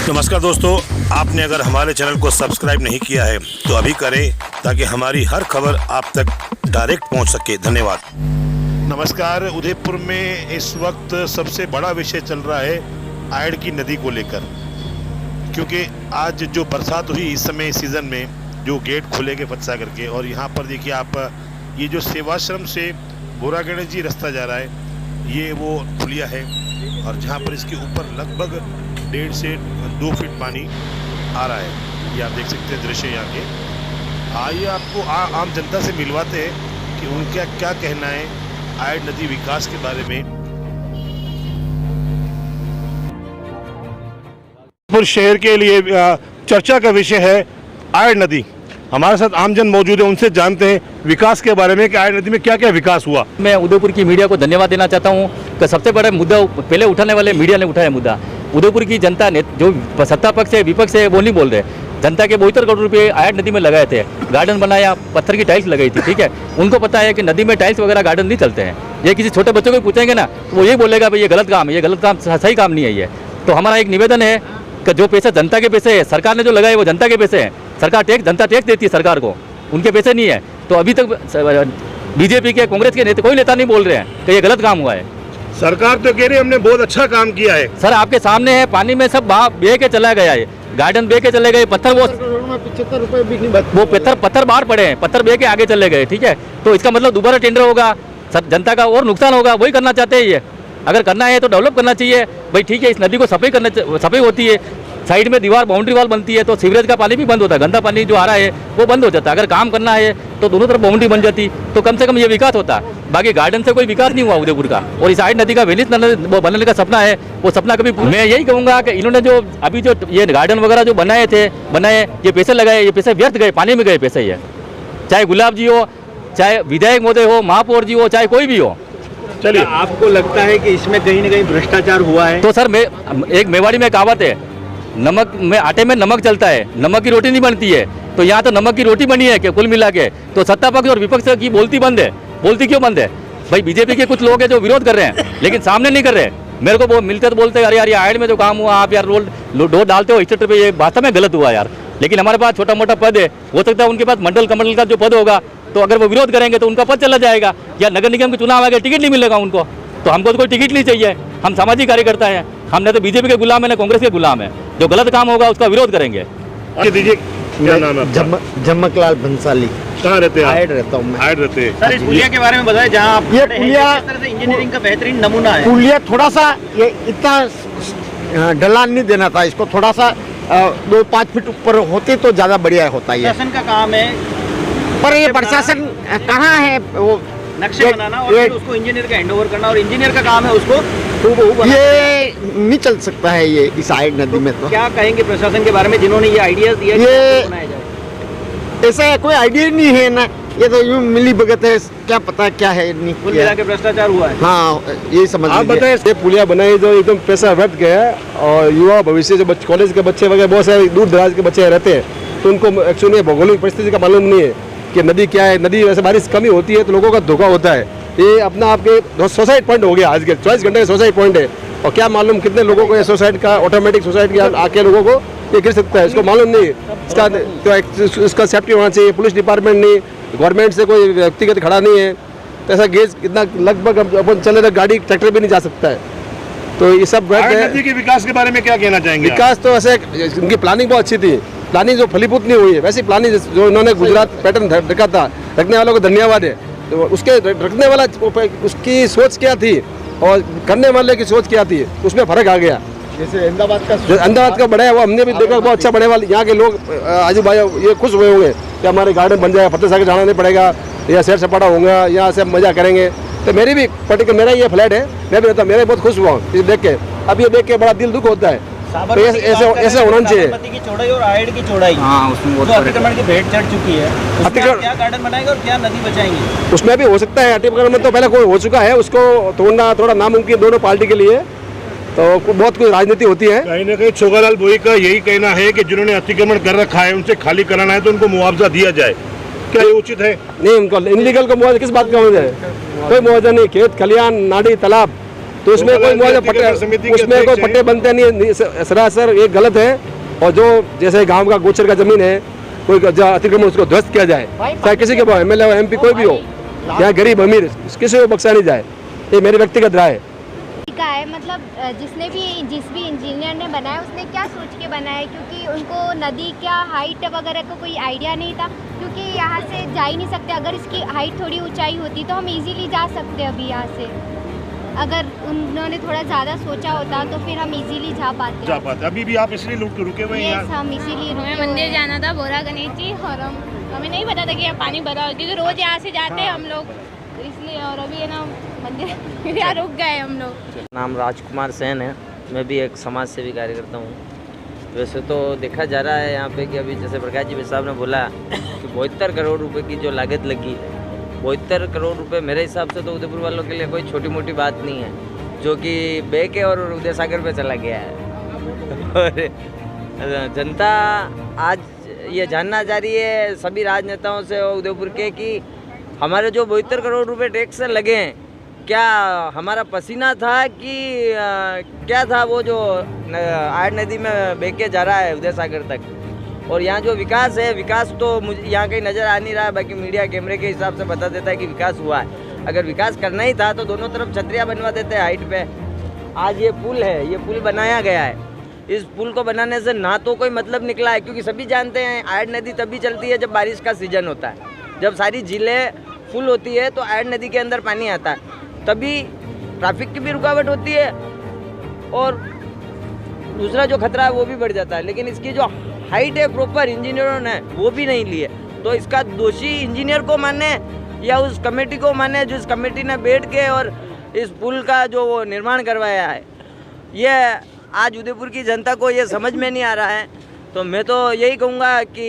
नमस्कार दोस्तों, आपने अगर हमारे चैनल को सब्सक्राइब नहीं किया है तो अभी करें ताकि हमारी हर खबर आप तक डायरेक्ट पहुंच सके। धन्यवाद। नमस्कार। उदयपुर में इस वक्त सबसे बड़ा विषय चल रहा है आयड़ की नदी को लेकर, क्योंकि आज जो बरसात हुई इस समय सीज़न में जो गेट खुलेंगे फतसा करके, और यहाँ पर देखिए आप ये जो सेवाश्रम से गोरा गणेश जी रास्ता जा रहा है ये वो पुलिया है, और जहाँ पर इसके ऊपर लगभग 1.5 से 2 फीट पानी आ रहा है। ये आप देख सकते हैं दृश्य यहाँ के। आइए आपको आम जनता से मिलवाते हैं कि उनका क्या कहना है आयड़ नदी विकास के बारे में। उदयपुर शहर के लिए चर्चा का विषय है आयड़ नदी। हमारे साथ आमजन मौजूद है, उनसे जानते हैं विकास के बारे में कि आयड़ नदी में क्या क्या विकास हुआ। मैं उदयपुर की मीडिया को धन्यवाद देना चाहता हूं कि सबसे बड़ा मुद्दा पहले उठाने वाले मीडिया ने उठाया मुद्दा। उदयपुर की जनता ने, जो सत्ता पक्ष है विपक्ष है, वो नहीं बोल रहे। जनता के 72 करोड़ रुपये आयड़ नदी में लगाए थे, गार्डन बनाया, पत्थर की टाइल्स लगाई थी, ठीक है। उनको पता है कि नदी में टाइल्स वगैरह गार्डन नहीं चलते हैं। ये किसी छोटे बच्चों को पूछेंगे ना तो वो यही बोलेगा भाई ये गलत काम है, ये गलत काम, सही काम नहीं है ये। तो हमारा एक निवेदन है कि जो पैसा जनता के पैसे है, सरकार ने जो लगाए वो जनता के पैसे हैं। सरकार जनता टैक्स देती है सरकार को, उनके पैसे नहीं है। तो अभी तक बीजेपी के, कांग्रेस के नेता, कोई नेता नहीं बोल रहे हैं कि ये गलत काम हुआ है। सरकार तो कह रही है हमने बहुत अच्छा काम किया है। सर आपके सामने है, पानी में सब बह के चला गया है, गार्डन बह के चले गए, पत्थर वो 75 रुपए भी नहीं, वो पत्थर बाहर पड़े हैं, पत्थर बह के आगे चले गए, ठीक है। तो इसका मतलब दोबारा टेंडर होगा, जनता का और नुकसान होगा। वही करना चाहते हैं ये। अगर करना है तो डेवलप करना चाहिए भाई, ठीक है। इस नदी को सफाई होती है, साइड में दीवार, बाउंड्री वॉल बनती है, तो सीवरेज का पानी भी बंद होता है, गंदा पानी जो आ रहा है वो बंद हो जाता है। अगर काम करना है तो दोनों तरफ बाउंड्री बन जाती तो कम से कम ये विकास होता। बाकी गार्डन से कोई विकास नहीं हुआ उदयपुर का। और इस आयड़ नदी का वेनिस वो बनने का सपना है, वो सपना कभी। मैं यही कहूँगा कि इन्होंने जो अभी जो ये गार्डन वगैरह जो बनाए, ये पैसे लगाए, ये पैसे व्यर्थ गए, पानी में गए पैसे ये। चाहे गुलाब जी हो, चाहे विधायक महोदय हो, महापौर जी हो, चाहे कोई भी हो। चलिए, आपको लगता है कि इसमें कहीं ना कहीं भ्रष्टाचार हुआ है? तो सर एक मेवाड़ी में कहावत है, नमक में, आटे में नमक चलता है, नमक की रोटी नहीं बनती है। तो यहाँ तो नमक की रोटी बनी है कि कुल मिला के। तो सत्ता पक्ष और विपक्ष की बोलती बंद है। बोलती क्यों बंद है भाई? बीजेपी के कुछ लोग हैं जो विरोध कर रहे हैं लेकिन सामने नहीं कर रहे। मेरे को वो मिलते तो बोलते अरे यार ये आयड़ में जो काम हुआ आप यार डोर डालते हो स्टेट पे, ये वास्तव में गलत हुआ यार। लेकिन हमारे पास छोटा मोटा पद है, हो सकता है उनके पास मंडल कमंडल का जो पद होगा, तो अगर वो विरोध करेंगे तो उनका पद चला जाएगा, या नगर निगम के चुनाव आगे टिकट नहीं मिलेगा उनको। तो हमको तो कोई टिकट नहीं चाहिए, हम सामाजिक कार्यकर्ता हैं। हम न तो बीजेपी के गुलाम है, न कांग्रेस के गुलाम है। जो गलत काम होगा उसका विरोध करेंगे। दीजिए, क्या नाम है? झमकलाल भंसाली। कहाँ रहते हैं? आयड़ रहता हूँ मैं। आयड़ रहते हैं। सर, इस पुलिया के बारे में बताएं, जहाँ आप ये पुलिया इंजीनियरिंग का बेहतरीन नमूना है। पुलिया थोड़ा सा ये इतना ढलान नहीं देना था, इसको थोड़ा सा 2-5 फीट ऊपर होते तो ज्यादा बढ़िया होता है। प्रशासन का काम है, पर ये प्रशासन कहाँ है? वो नक्शे बनाना और फिर उसको इंजीनियर का हैंडओवर करना, और इंजीनियर का काम है उसको हूबहू बनाना। ये नहीं चल सकता है ये इस आयड़ नदी में। तो क्या कहेंगे प्रशासन के बारे में जिन्होंने ये आइडियाज दिया ये बनाया जाए? ऐसा कोई आइडिया नहीं है ना, ये तो यूं मिली भगत है, क्या पता क्या है नहीं। कुल मिला के भ्रष्टाचार हुआ है। हाँ, यही समझ आप लीजिए। बताएं, ये पुलिया बनाई जो एकदम पैसा व्यर्थ गया है, और युवा भविष्य जो कॉलेज के बच्चे वगैरह बहुत सारे दूर दराज के बच्चे रहते हैं, तो उनको एक्चुअली भौगोलिक परिस्थिति का मालूम नहीं है कि नदी क्या है। नदी वैसे बारिश कमी होती है तो लोगों का धोखा होता है। ये अपना आपके सुसाइड पॉइंट हो गया, आज के 24 घंटे का सुसाइड पॉइंट है। और क्या मालूम कितने लोगों को ये सुसाइड का, ऑटोमेटिक सुसाइड के आके लोगों को ये गिर सकता है, इसको मालूम नहीं। इसका तो इसका सेफ्टी होना चाहिए। पुलिस डिपार्टमेंट नहीं, गवर्नमेंट से कोई व्यक्तिगत खड़ा नहीं है। तो ऐसा गेज कितना लगभग अपन चले तो गाड़ी ट्रैक्टर भी नहीं जा सकता है। तो ये सब नदी के विकास के बारे में क्या कहना चाहेंगे? विकास तो ऐसे इनकी प्लानिंग बहुत अच्छी थी, प्लानिंग जो फलीभूत नहीं हुई है, वैसी प्लानिंग जो इन्होंने गुजरात पैटर्न रखा था, रखने वालों को धन्यवाद है। तो उसके रखने वाला उसकी सोच क्या थी और करने वाले की सोच क्या थी, उसमें फर्क आ गया। जैसे अहमदाबाद का बढ़ाया वो हमने भी देखा, बहुत अच्छा बढ़े वाले यहाँ के लोग आजू बाजू ये खुश हुए होंगे कि हमारे गार्डन बन जाएगा, फतेह सागर जाना नहीं पड़ेगा, या सैर सपाटा होगा, यहाँ से मजा करेंगे। तो मेरी भी पर्टिकुलर मेरा ये फ्लैट है, मैं भी रहता हूँ, मेरे बहुत खुश हुआ हूँ इसे देख के। अब ये देख के बड़ा दिल दुख होता है। तो ऐसे होना चाहिए। की चौड़ाई और आयड़ की चौड़ाई, हाँ, उसमें जो अतिक्रमण की भेंट चढ़ चुकी है, उसमें आप क्या गार्डन बनाएंगे और क्या नदी बचाएंगे? उसमें भी हो सकता है, अतिक्रमण तो पहले कोई हो चुका है, उसको तोड़ना थोड़ा नामुमकिन दोनों पार्टी के लिए। तो बहुत कुछ राजनीति होती है। कहीं ना कहीं छोगालाल भोई का यही कहना है कि जिन्होंने अतिक्रमण कर रखा है उनसे खाली कराना है तो उनको मुआवजा दिया जाए। क्या ये उचित है? नहीं, उनको इनलीगल को मुआवजा किस बात का मुआवजा है? कोई मुआवजा नहीं। खेत खलियान, नाड़ी, तालाब तो उसमें कोई मुआवजा व्यक्तिगत समिति पट्टे के उसमें कोई अध्यक्ष पट्टे बनते नहीं, सरासर ये गलत है। और जो जैसे गांव का गोचर का जमीन है, कोई अतिक्रमण उसको ध्वस्त किया जाए, चाहे किसी के एमएलए हो एमपी कोई भी हो, यहाँ गरीब अमीर किसी को बख्शा नहीं जाए, ये मेरी व्यक्तिगत राय है। का है मतलब जिस भी इंजीनियर ने बनाया उसने क्या सोच के बनाया, क्योंकि उनको नदी क्या हाइट वगैरह का कोई आइडिया नहीं था, क्योंकि यहाँ से जा ही नहीं सकते। अगर इसकी हाइट थोड़ी ऊंचाई होती तो हम इजीली जा सकते अभी यहाँ से। अगर उन्होंने थोड़ा ज़्यादा सोचा होता तो फिर हम इजीली जा पाते। अभी भी आप इसलिए रुके हुए हैं यस, हम इसीलिए हमें मंदिर जाना था बोरा गणेश जी, और हमें नहीं पता था कि यहाँ पानी भरा हो, क्योंकि रोज़ यहाँ से जाते हैं हम लोग, तो इसलिए। और अभी है ना मंदिर यहाँ रुक गए हम लोग। नाम राजकुमार सेन है, मैं भी एक समाज सेवी कार्यकर्ता हूँ। वैसे तो देखा जा रहा है यहाँ पे कि अभी जैसे प्रकाश जी साहब ने बोला कि 72 करोड़ रुपए की जो लागत लगी, 72 करोड़ रुपए मेरे हिसाब से तो उदयपुर वालों के लिए कोई छोटी मोटी बात नहीं है, जो कि बेके और उदय सागर पे चला गया है। और जनता आज ये जानना चाह रही है सभी राजनेताओं से और उदयपुर के कि हमारे जो 72 करोड़ रुपए टैक्स लगे हैं, क्या हमारा पसीना था कि क्या था वो जो आड़ नदी में बह के जा रहा है उदय सागर तक। और यहाँ जो विकास है, विकास तो मुझे यहाँ कहीं नज़र आ नहीं रहा है, बाकी मीडिया कैमरे के हिसाब से बता देता है कि विकास हुआ है। अगर विकास करना ही था तो दोनों तरफ छतरियाँ बनवा देते हैं हाइट पे। आज ये पुल है, ये पुल बनाया गया है, इस पुल को बनाने से ना तो कोई मतलब निकला है, क्योंकि सभी जानते हैं आड़ नदी तभी चलती है जब बारिश का सीजन होता है, जब सारी झीलें फुल होती है तो आड़ नदी के अंदर पानी आता है, तभी ट्रैफिक की भी रुकावट होती है और दूसरा जो खतरा है वो भी बढ़ जाता है। लेकिन इसकी जो हाइट है प्रॉपर इंजीनियरों ने वो भी नहीं ली है, तो इसका दोषी इंजीनियर को माने या उस कमेटी को माने जिस कमेटी ने बैठ के और इस पुल का जो वो निर्माण करवाया है। ये आज उदयपुर की जनता को ये समझ में नहीं आ रहा है। तो मैं तो यही कहूँगा कि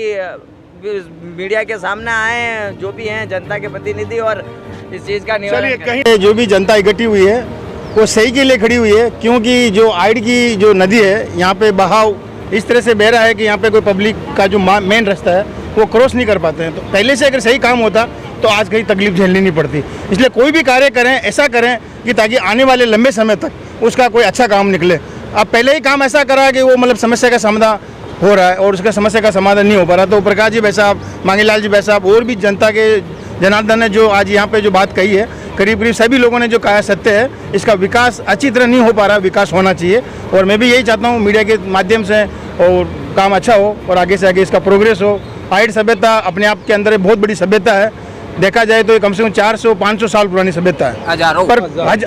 मीडिया के सामने आए जो भी हैं जनता के प्रतिनिधि और इस चीज़ का निवारण करें। जो भी जनता इकट्ठी हुई है वो सही के लिए खड़ी हुई है, क्योंकि जो आइड की जो नदी है यहाँ पे बहाव इस तरह से बह रहा है कि यहाँ पे कोई पब्लिक का जो मेन रास्ता है वो क्रॉस नहीं कर पाते हैं। तो पहले से अगर सही काम होता तो आज कहीं तकलीफ झेलनी नहीं पड़ती। इसलिए कोई भी कार्य करें ऐसा करें कि ताकि आने वाले लंबे समय तक उसका कोई अच्छा काम निकले। अब पहले ही काम ऐसा करा कि वो मतलब समस्या का समाधान हो रहा है और उसका समस्या का समाधान नहीं हो पा रहा। तो प्रकाश जी भाई साहब, मांगीलाल जी भाई साहब और भी जनता के जनार्दन ने जो आज यहाँ पे जो बात कही है, करीब करीब सभी लोगों ने जो कहा सत्य है। इसका विकास अच्छी तरह नहीं हो पा रहा, विकास होना चाहिए। और मैं भी यही चाहता हूँ मीडिया के माध्यम से और काम अच्छा हो और आगे से आगे इसका प्रोग्रेस हो। आइड सभ्यता अपने आप के अंदर एक बहुत बड़ी सभ्यता है, देखा जाए तो कम से कम 400-500 साल पुरानी सभ्यता है, पर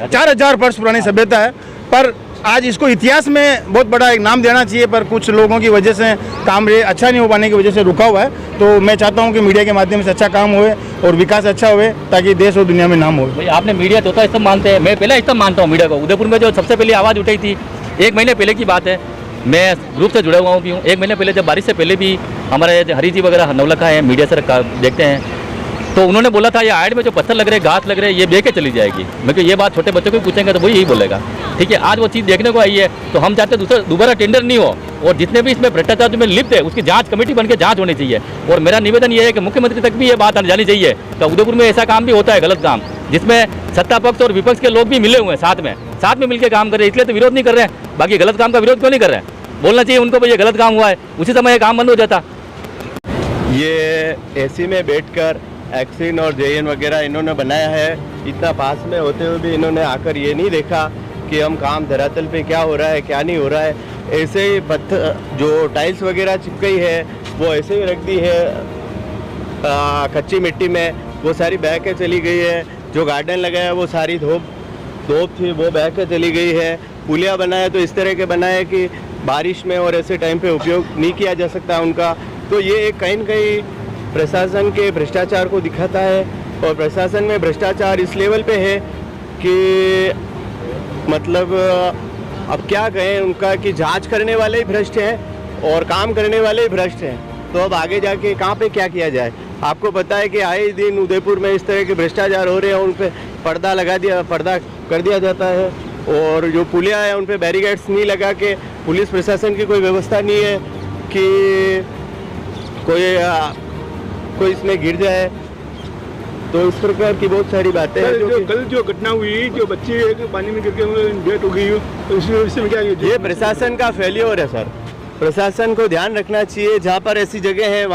4000 वर्ष पुरानी सभ्यता है। पर आज इसको इतिहास में बहुत बड़ा एक नाम देना चाहिए, पर कुछ लोगों की वजह से काम अच्छा नहीं हो पाने की वजह से रुका हुआ है। तो मैं चाहता हूं कि मीडिया के माध्यम से अच्छा काम होए और विकास अच्छा होए, ताकि देश और दुनिया में नाम हो। भाई आपने मीडिया तोता इस सब मानते हैं, मैं पहले इस सब मानता हूँ मीडिया को। उदयपुर में जो सबसे पहले आवाज़ उठाई थी 1 महीने पहले की बात है, मैं ग्रुप से जुड़ा हुआ भी हूँ। 1 महीने पहले जब बारिश से पहले भी हमारे हरी जी वगैरह नवलखा है, मीडिया से देखते हैं, तो उन्होंने बोला था ये आड़ में जो पत्थर लग रहे हैं, घास लग रहे हैं, ये बह के चली जाएगी। मैं कि ये बात छोटे बच्चों को पूछेंगे तो वही यही बोलेगा। ठीक है, आज वो चीज़ देखने को आई है। तो हम चाहते हैं दोबारा टेंडर नहीं हो और जितने भी इसमें भ्रष्टाचार में लिप्त है उसकी जांच कमेटी बन के जांच होनी चाहिए। और मेरा निवेदन ये है कि मुख्यमंत्री तक भी ये बात आने जानी चाहिए कि उदयपुर में ऐसा काम भी होता है, गलत काम, जिसमें सत्ता पक्ष और विपक्ष के लोग भी मिले हुए हैं, साथ में मिलकर काम कर रहे हैं। इसलिए तो विरोध नहीं कर रहे हैं, बाकी गलत काम का विरोध क्यों नहीं कर रहे हैं? बोलना चाहिए उनको भाई ये गलत काम हुआ है, उसी समय ये काम बंद हो जाता। ये एसी में बैठकर एक्सिन और जेएन वगैरह इन्होंने बनाया है, इतना पास में होते हुए भी इन्होंने आकर ये नहीं देखा कि हम काम धरातल पे क्या हो रहा है क्या नहीं हो रहा है। ऐसे ही पत्थर जो टाइल्स वगैरह चिपकाई है वो ऐसे ही रख दी है कच्ची मिट्टी में, वो सारी बह के चली गई है। जो गार्डन लगाया है वो सारी धोप थी वो बह के चली गई है। पुलिया बनाया तो इस तरह के बनाए कि बारिश में और ऐसे टाइम पे उपयोग नहीं किया जा सकता उनका। तो ये कहीं न कहीं प्रशासन के भ्रष्टाचार को दिखाता है और प्रशासन में भ्रष्टाचार इस लेवल पे है कि मतलब अब क्या कहें उनका कि जांच करने वाले ही भ्रष्ट हैं और काम करने वाले ही भ्रष्ट हैं। तो अब आगे जाके कहाँ पे क्या किया जाए? आपको पता है कि आए दिन उदयपुर में इस तरह के भ्रष्टाचार हो रहे हैं, उन पर पर्दा कर दिया जाता है और जो पुलिया है उन पर बैरिकेड्स नहीं लगा के पुलिस प्रशासन की कोई व्यवस्था नहीं है कि कोई इसमें गिर जाए। तो इस प्रकार की बहुत सारी बातें हैं जो कल जो घटना हुई, जो बच्चे पानी में गिर के डेथ हो गई, तो इसमें क्या ये प्रशासन का फेल्योर है सर। प्रशासन को ध्यान रखना चाहिए, जहाँ पर ऐसी जगह है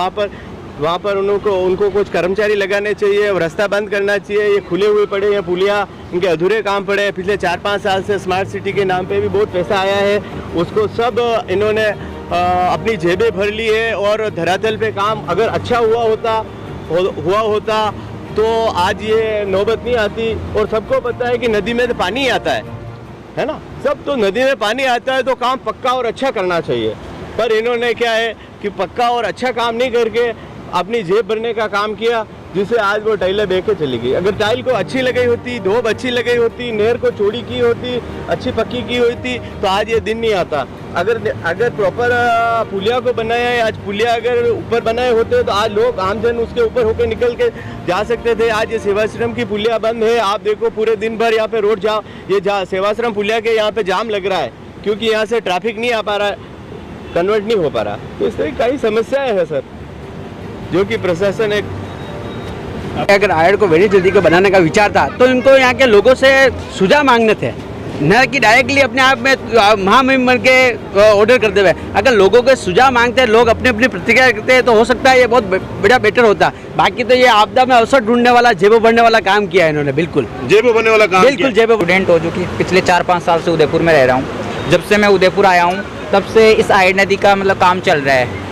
वहाँ पर उनको कुछ कर्मचारी लगाने चाहिए और रास्ता बंद करना चाहिए। ये खुले हुए पड़े हैं पुलिया, इनके अधूरे काम पड़े हैं। पिछले 4-5 साल से स्मार्ट सिटी के नाम पे भी बहुत पैसा आया है, उसको सब इन्होंने अपनी जेबें भर ली है। और धरातल पे काम अगर अच्छा हुआ होता तो आज ये नौबत नहीं आती। और सबको पता है कि नदी में तो पानी आता है ना, सब तो नदी में पानी आता है तो काम पक्का और अच्छा करना चाहिए। पर इन्होंने क्या है कि पक्का और अच्छा काम नहीं करके अपनी जेब भरने का काम किया, जिससे आज वो टाइलें बह के चली गई। अगर टाइल को अच्छी लगाई होती, धोब अच्छी लगाई होती, नहर को चौड़ी की होती, अच्छी पक्की की होती, तो आज ये दिन नहीं आता। अगर प्रॉपर पुलिया को बनाया है, आज पुलिया अगर ऊपर बनाए होते तो आज लोग आमजन उसके ऊपर होकर निकल के जा सकते थे। आज ये सेवाश्रम की पुलिया बंद है। आप देखो पूरे दिन भर यहाँ पे रोड जाम, ये सेवाश्रम पुलिया के यहाँ पे जाम लग रहा है, क्योंकि यहाँ से ट्रैफिक नहीं आ पा रहा है, कन्वर्ट नहीं हो पा रहा। तो इस तरह की कई समस्याएं हैं सर, जो कि प्रशासन एक अगर आयड को वेरी जल्दी को बनाने का विचार था तो इनको यहाँ के लोगों से सुझाव मांगने थे, न कि डायरेक्टली अपने आप में महामहिम बन के ऑर्डर करते हुए। अगर लोगों के सुझाव मांगते हैं, लोग अपनी अपनी प्रतिक्रिया करते हैं, तो हो सकता है ये बहुत बड़ा बेटर होता। बाकी तो ये आपदा में अवसर ढूंढने वाला, जेबों भरने वाला काम किया है इन्होंने। बिल्कुल जेबों भरने वाला काम, बिल्कुल जेबों। स्टूडेंट हो, जो कि पिछले 4-5 साल से उदयपुर में रह रहा हूँ। जब से मैं उदयपुर आया हूँ तब से इस आयड नदी का मतलब काम चल रहा है।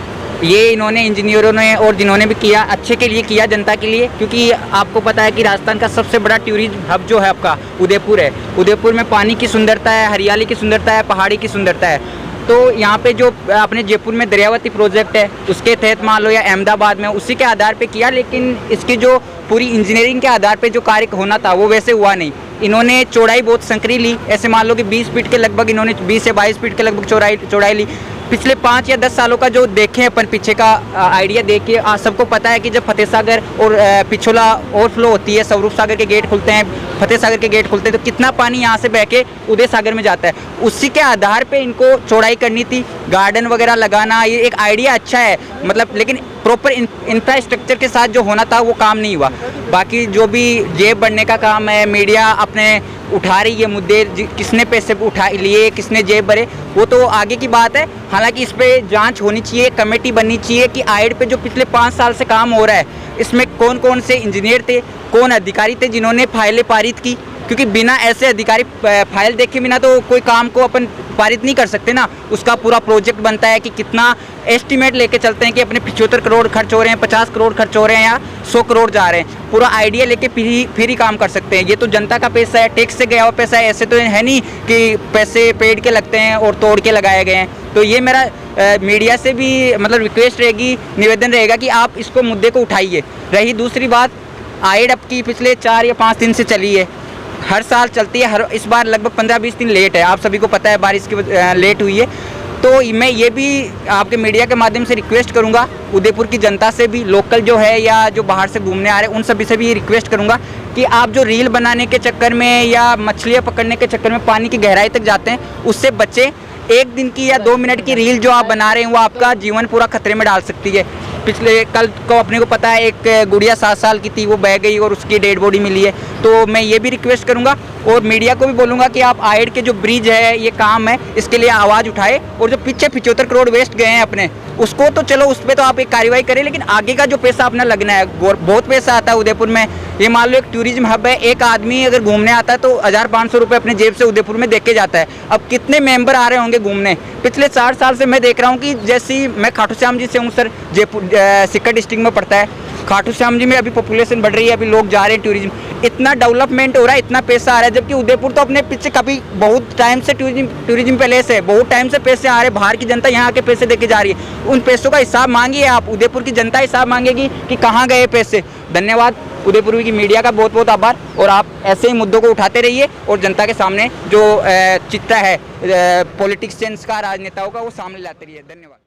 ये इन्होंने इंजीनियरों ने और जिन्होंने भी किया, अच्छे के लिए किया, जनता के लिए। क्योंकि आपको पता है कि राजस्थान का सबसे बड़ा टूरिज्म हब जो है आपका उदयपुर है। उदयपुर में पानी की सुंदरता है, हरियाली की सुंदरता है, पहाड़ी की सुंदरता है। तो यहाँ पे जो अपने जयपुर में दरियावती प्रोजेक्ट है, उसके तहत मान लो, या अहमदाबाद में, उसी के आधार पे किया। लेकिन इसकी जो पूरी इंजीनियरिंग के आधार पे जो कार्य होना था वो वैसे हुआ नहीं। इन्होंने चौड़ाई बहुत संकरी ली, ऐसे मान लो कि 20 फीट के लगभग, इन्होंने 20 से 22 फीट के लगभग चौड़ाई ली। पिछले 5 या 10 सालों का जो देखें अपन पीछे का आइडिया देखिए, सबको पता है कि जब फतेह सागर और पिछोला ओवरफ्लो होती है, स्वरूप सागर के गेट खुलते हैं, फतेह सागर के गेट खुलते हैं, तो कितना पानी यहाँ से बह के उदय सागर में जाता है। उसी के आधार पे इनको चौड़ाई करनी थी, गार्डन वगैरह लगाना, ये एक आइडिया अच्छा है मतलब। लेकिन प्रॉपर इंफ्रास्ट्रक्चर के साथ जो होना था वो काम नहीं हुआ। बाकी जो भी जेब बढ़ने का काम है, मीडिया अपने उठा रही है मुद्दे, किसने पैसे उठा लिए, किसने जेब भरे, वो तो आगे की बात है। हालांकि इस पे जांच होनी चाहिए, कमेटी बननी चाहिए कि आयड पे जो पिछले 5 साल से काम हो रहा है, इसमें कौन कौन से इंजीनियर थे, कौन अधिकारी थे जिन्होंने फाइलें पारित की। क्योंकि बिना ऐसे अधिकारी फाइल देखे बिना तो कोई काम को अपन पारित नहीं कर सकते ना। उसका पूरा प्रोजेक्ट बनता है कि कितना एस्टीमेट लेके चलते हैं कि अपने 75 करोड़ खर्च हो रहे हैं, 50 करोड़ खर्च हो रहे हैं या 100 करोड़ जा रहे हैं। पूरा आइडिया लेके फिर ही काम कर सकते हैं। ये तो जनता का पैसा है, टैक्स से गया हुआ पैसा है। ऐसे तो है नहीं कि पैसे पेड़ के लगते हैं और तोड़ के लगाए गए हैं। तो ये मेरा मीडिया से भी मतलब रिक्वेस्ट रहेगी, निवेदन रहेगा कि आप इसको मुद्दे को उठाइए। रही दूसरी बात, आयड अब की पिछले 4 या 5 दिन से चली है, हर साल चलती है। इस बार लगभग 15-20 दिन लेट है, आप सभी को पता है, बारिश की लेट हुई है। तो मैं ये भी आपके मीडिया के माध्यम से रिक्वेस्ट करूंगा, उदयपुर की जनता से भी, लोकल जो है या जो बाहर से घूमने आ रहे हैं, उन सभी से भी रिक्वेस्ट करूंगा कि आप जो रील बनाने के चक्कर में या मछलियाँ पकड़ने के चक्कर में पानी की गहराई तक जाते हैं, उससे बचें। 1 दिन की या 2 मिनट की रील जो आप बना रहे हैं वो आपका जीवन पूरा खतरे में डाल सकती है। पिछले कल को अपने को पता है, एक गुड़िया 7 साल की थी, वो बह गई और उसकी डेड बॉडी मिली है। तो मैं ये भी रिक्वेस्ट करूंगा और मीडिया को भी बोलूँगा कि आप आयड के जो ब्रिज है, ये काम है, इसके लिए आवाज़ उठाए। और जो पीछे 75 करोड़ वेस्ट गए हैं अपने, उसको तो चलो उस पर तो आप एक कार्रवाई करें, लेकिन आगे का जो पैसा अपना लगना है, बहुत पैसा आता है उदयपुर में। ये मान लो एक टूरिज्म हब है, एक आदमी अगर घूमने आता है तो 1000-500 रुपये अपने जेब से उदयपुर में देख के जाता है। अब कितने मेंबर आ रहे होंगे घूमने। पिछले 60 साल से मैं देख रहा हूँ कि जैसी मैं खाटू श्याम जी से हूँ सर, जयपुर सिक्कर डिस्ट्रिक्ट में पड़ता है। खाटू श्याम जी में अभी पॉपुलेशन बढ़ रही है, अभी लोग जा रहे हैं, टूरिज्म इतना डेवलपमेंट हो रहा है, इतना पैसा आ रहा है। जबकि उदयपुर तो अपने पीछे कभी बहुत टाइम से टूरिज्म पैलेस है, बहुत टाइम से पैसे आ रहे हैं, बाहर की जनता यहाँ आके पैसे देके जा रही है। उन पैसों का हिसाब मांगिए आप, उदयपुर की जनता हिसाब मांगेगी कि कहाँ गए पैसे। धन्यवाद, उदयपुर की मीडिया का बहुत बहुत आभार। और आप ऐसे ही मुद्दों को उठाते रहिए और जनता के सामने जो चित्र है पॉलिटिशियंस का, राजनेताओं का, वो सामने लाते रहिए। धन्यवाद।